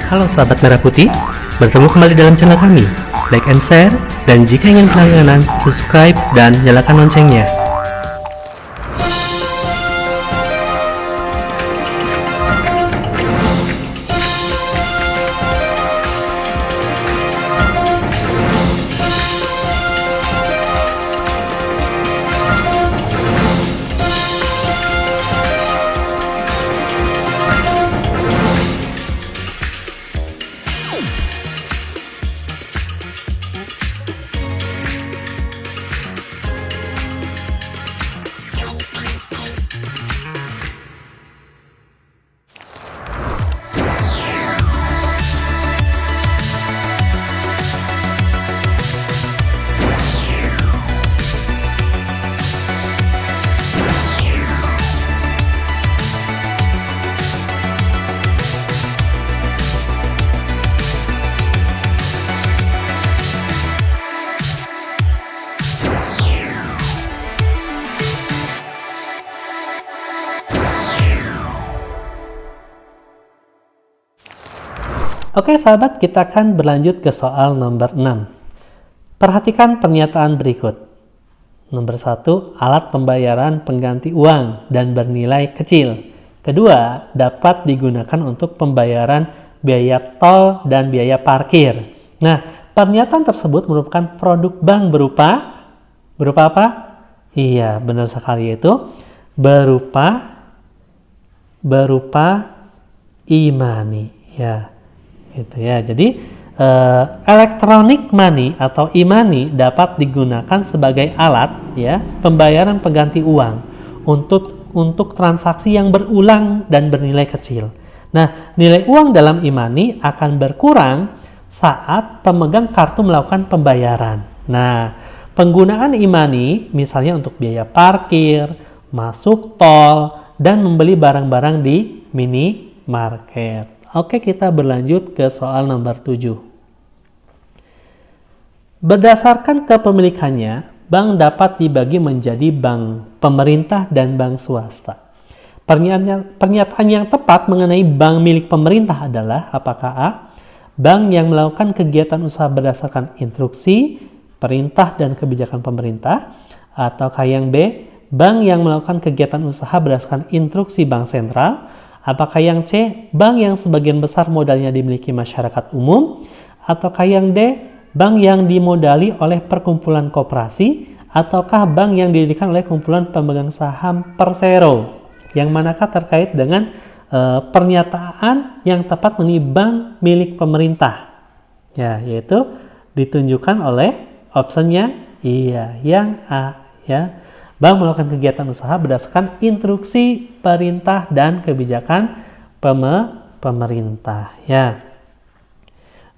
Halo sahabat Merah Putih, bertemu kembali dalam channel kami. Like and share, dan jika ingin berlangganan, subscribe dan nyalakan loncengnya. Oke sahabat, kita akan berlanjut ke soal nomor 6. Perhatikan pernyataan berikut. Nomor 1, alat pembayaran pengganti uang dan bernilai kecil. Kedua, dapat digunakan untuk pembayaran biaya tol dan biaya parkir. Nah, pernyataan tersebut merupakan produk bank berupa apa? Iya, benar sekali, itu berupa e-money, ya. Gitu ya. Jadi electronic money atau e-money dapat digunakan sebagai alat ya pembayaran pengganti uang untuk transaksi yang berulang dan bernilai kecil. Nah, nilai uang dalam e-money akan berkurang saat pemegang kartu melakukan pembayaran. Nah, penggunaan e-money misalnya untuk biaya parkir, masuk tol, dan membeli barang-barang di minimarket. Oke, kita berlanjut ke soal nomor 7. Berdasarkan kepemilikannya, bank dapat dibagi menjadi bank pemerintah dan bank swasta. Pernyataan yang tepat mengenai bank milik pemerintah adalah apakah A, bank yang melakukan kegiatan usaha berdasarkan instruksi, perintah, dan kebijakan pemerintah, ataukah yang B, bank yang melakukan kegiatan usaha berdasarkan instruksi bank sentral, apakah yang C, bank yang sebagian besar modalnya dimiliki masyarakat umum, ataukah yang D, bank yang dimodali oleh perkumpulan koperasi, ataukah bank yang didirikan oleh kumpulan pemegang saham persero? Yang manakah terkait dengan pernyataan yang tepat mengenai bank milik pemerintah? Ya, yaitu ditunjukkan oleh optionnya iya, yang A ya. Bank melakukan kegiatan usaha berdasarkan instruksi, perintah, dan kebijakan pemerintah. Ya.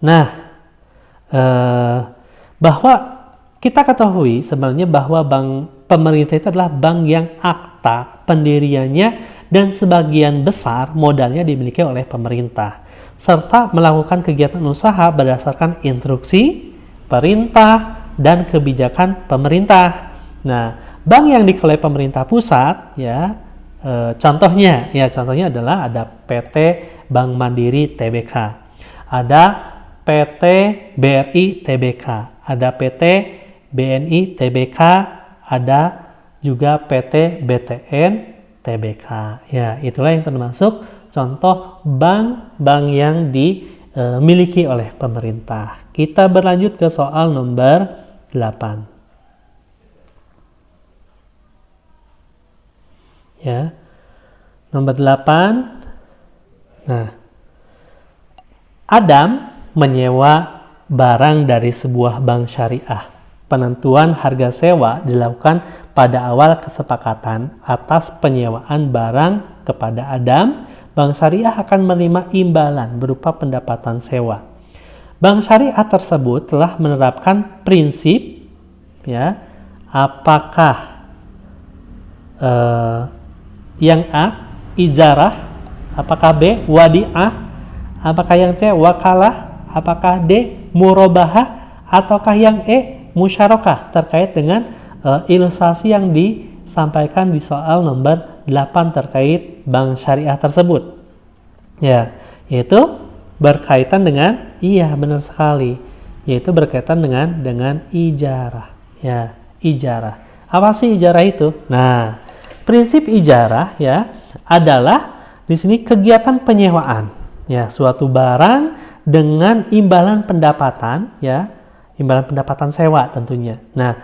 Nah, bahwa kita ketahui sebenarnya bahwa bank pemerintah itu adalah bank yang akta pendiriannya dan sebagian besar modalnya dimiliki oleh pemerintah, serta melakukan kegiatan usaha berdasarkan instruksi, perintah, dan kebijakan pemerintah. Nah, bank yang dikelola pemerintah pusat, ya, contohnya adalah ada PT Bank Mandiri Tbk, ada PT BRI Tbk, ada PT BNI Tbk, ada juga PT BTN Tbk. Ya, itulah yang termasuk contoh bank-bank yang dimiliki oleh pemerintah. Kita berlanjut ke soal nomor 8. Ya. Nomor 8. Nah, Adam menyewa barang dari sebuah bank syariah. Penentuan harga sewa dilakukan pada awal kesepakatan atas penyewaan barang kepada Adam. Bank syariah akan menerima imbalan berupa pendapatan sewa. Bank syariah tersebut telah menerapkan prinsip ya, apakah yang A, ijarah, apakah B, wadi'ah, apakah yang C, wakalah, apakah D, murabahah, ataukah yang E, musyarakah, terkait dengan ilustrasi yang disampaikan di soal nomor 8 terkait bank syariah tersebut. Ya, yaitu berkaitan dengan, iya benar sekali, yaitu berkaitan dengan ijarah. Ya, ijarah. Apa sih ijarah itu? Nah, prinsip ijarah ya adalah di sini kegiatan penyewaan ya suatu barang dengan imbalan pendapatan ya, imbalan pendapatan sewa tentunya. Nah,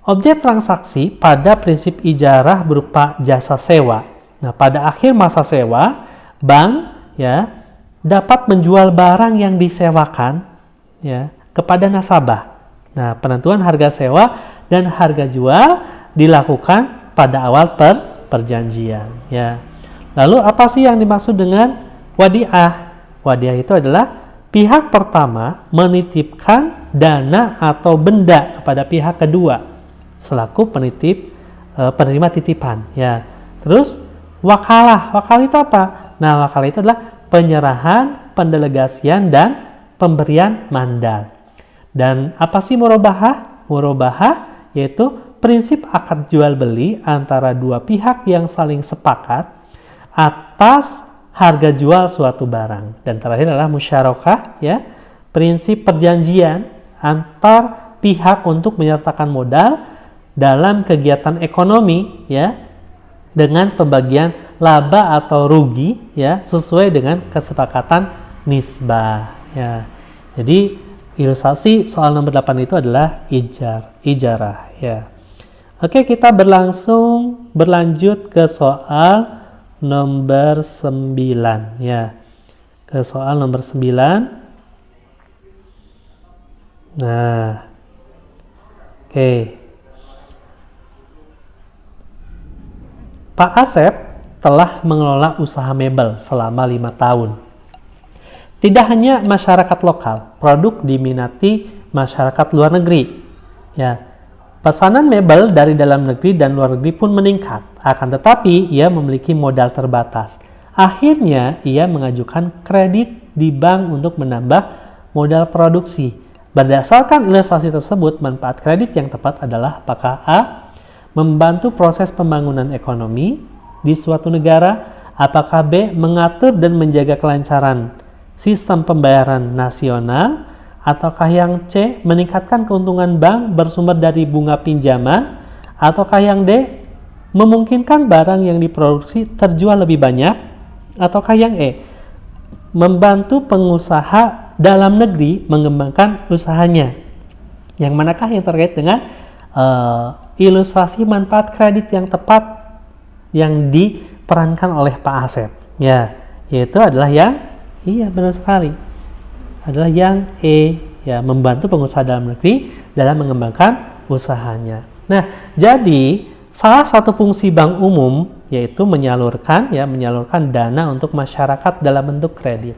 objek transaksi pada prinsip ijarah berupa jasa sewa. Nah, pada akhir masa sewa, bank ya dapat menjual barang yang disewakan ya kepada nasabah. Nah, penentuan harga sewa dan harga jual dilakukan pada awal perjanjian ya. Lalu apa sih yang dimaksud dengan wadiah? Wadiah itu adalah pihak pertama menitipkan dana atau benda kepada pihak kedua selaku penerima titipan ya. Terus wakalah. Wakalah itu apa? Nah, wakalah itu adalah penyerahan, pendelegasian dan pemberian mandat. Dan apa sih murabahah? Murabahah yaitu prinsip akad jual beli antara dua pihak yang saling sepakat atas harga jual suatu barang. Dan terakhir adalah musyarakah ya, prinsip perjanjian antar pihak untuk menyertakan modal dalam kegiatan ekonomi ya dengan pembagian laba atau rugi ya sesuai dengan kesepakatan nisbah ya. Jadi ilustrasi soal nomor 8 itu adalah ijarah ya. Oke, kita berlanjut ke soal nomor 9 ya. Ke soal nomor 9. Nah. Oke. Pak Asep telah mengelola usaha mebel selama 5 tahun. Tidak hanya masyarakat lokal, produk diminati masyarakat luar negeri. Ya, pesanan mebel dari dalam negeri dan luar negeri pun meningkat. Akan tetapi, ia memiliki modal terbatas. Akhirnya, ia mengajukan kredit di bank untuk menambah modal produksi. Berdasarkan ilustrasi tersebut, manfaat kredit yang tepat adalah apakah A. membantu proses pembangunan ekonomi di suatu negara, apakah B. mengatur dan menjaga kelancaran sistem pembayaran nasional, ataukah yang C. meningkatkan keuntungan bank bersumber dari bunga pinjaman, ataukah yang D. memungkinkan barang yang diproduksi terjual lebih banyak, ataukah yang E. membantu pengusaha dalam negeri mengembangkan usahanya. Yang manakah yang terkait dengan ilustrasi manfaat kredit yang tepat yang diperankan oleh Pak Asep ya, yaitu adalah yang iya benar sekali adalah yang E ya, membantu pengusaha dalam negeri dalam mengembangkan usahanya. Nah, jadi salah satu fungsi bank umum yaitu menyalurkan dana untuk masyarakat dalam bentuk kredit.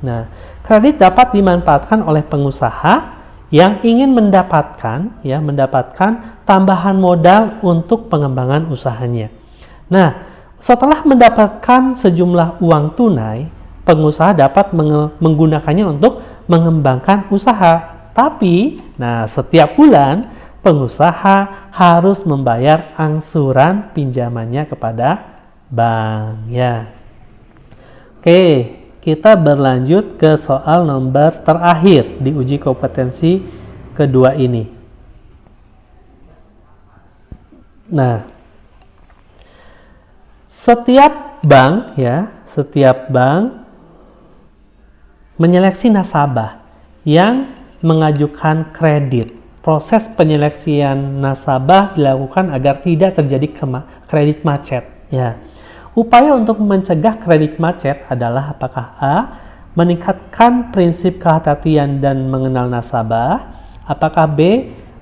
Nah, kredit dapat dimanfaatkan oleh pengusaha yang ingin mendapatkan tambahan modal untuk pengembangan usahanya. Nah, setelah mendapatkan sejumlah uang tunai, pengusaha dapat menggunakannya untuk mengembangkan usaha. Tapi, setiap bulan pengusaha harus membayar angsuran pinjamannya kepada bank ya. Oke, kita berlanjut ke soal nomor terakhir di uji kompetensi kedua ini. Nah, setiap bank menyeleksi nasabah yang mengajukan kredit. Proses penyeleksian nasabah dilakukan agar tidak terjadi kredit macet ya. Upaya untuk mencegah kredit macet adalah apakah A. meningkatkan prinsip kehati-hatian dan mengenal nasabah, apakah B.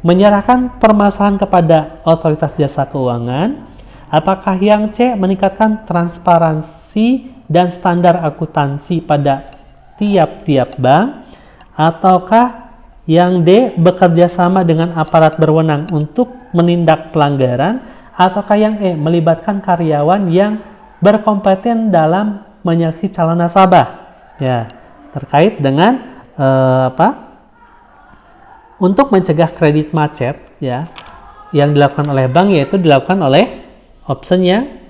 menyerahkan permasalahan kepada otoritas jasa keuangan, apakah yang C. meningkatkan transparansi dan standar akuntansi pada tiap-tiap bank, ataukah yang D. bekerja sama dengan aparat berwenang untuk menindak pelanggaran, ataukah yang E. melibatkan karyawan yang berkompeten dalam menyeleksi calon nasabah ya, terkait dengan untuk mencegah kredit macet ya yang dilakukan oleh bank, yaitu dilakukan oleh option yang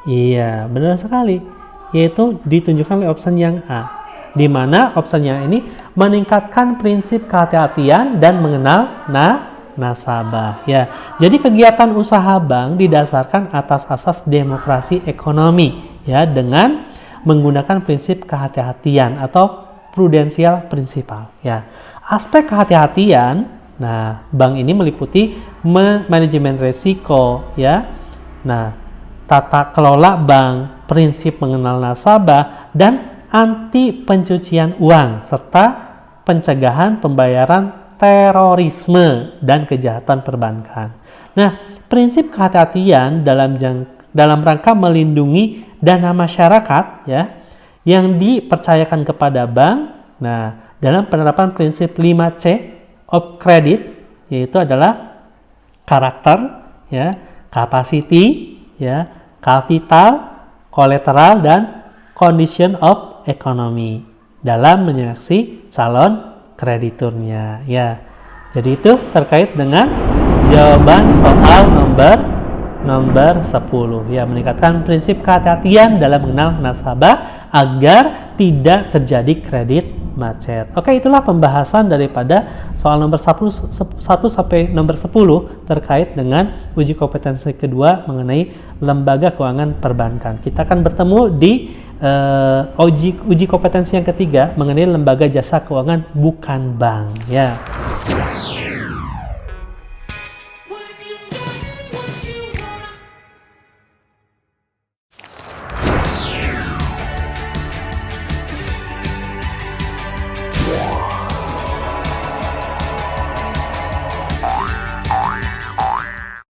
iya benar sekali, yaitu ditunjukkan oleh option yang A. di mana opsinya ini meningkatkan prinsip kehati-hatian dan mengenal nasabah. Ya, jadi kegiatan usaha bank didasarkan atas asas demokrasi ekonomi, ya, dengan menggunakan prinsip kehati-hatian atau prudensial prinsipal. Ya, aspek kehati-hatian, nah, bank ini meliputi manajemen risiko, ya, nah, tata kelola bank, prinsip mengenal nasabah, dan anti pencucian uang serta pencegahan pembayaran terorisme dan kejahatan perbankan. Nah, prinsip kehati-hatian dalam rangka melindungi dana masyarakat, ya, yang dipercayakan kepada bank. Nah, dalam penerapan prinsip 5C of credit, yaitu adalah karakter, ya, capacity, ya, capital, collateral, dan condition of economy dalam menyeleksi calon krediturnya, ya. Jadi itu terkait dengan jawaban soal nomor 10, ya, meningkatkan prinsip kehati-hatian dalam mengenal nasabah agar tidak terjadi kredit macet. Oke, itulah pembahasan daripada soal nomor 1 sampai nomor 10 terkait dengan uji kompetensi kedua mengenai lembaga keuangan perbankan. Kita akan bertemu di uji kompetensi yang ketiga mengenai lembaga jasa keuangan bukan bank, ya.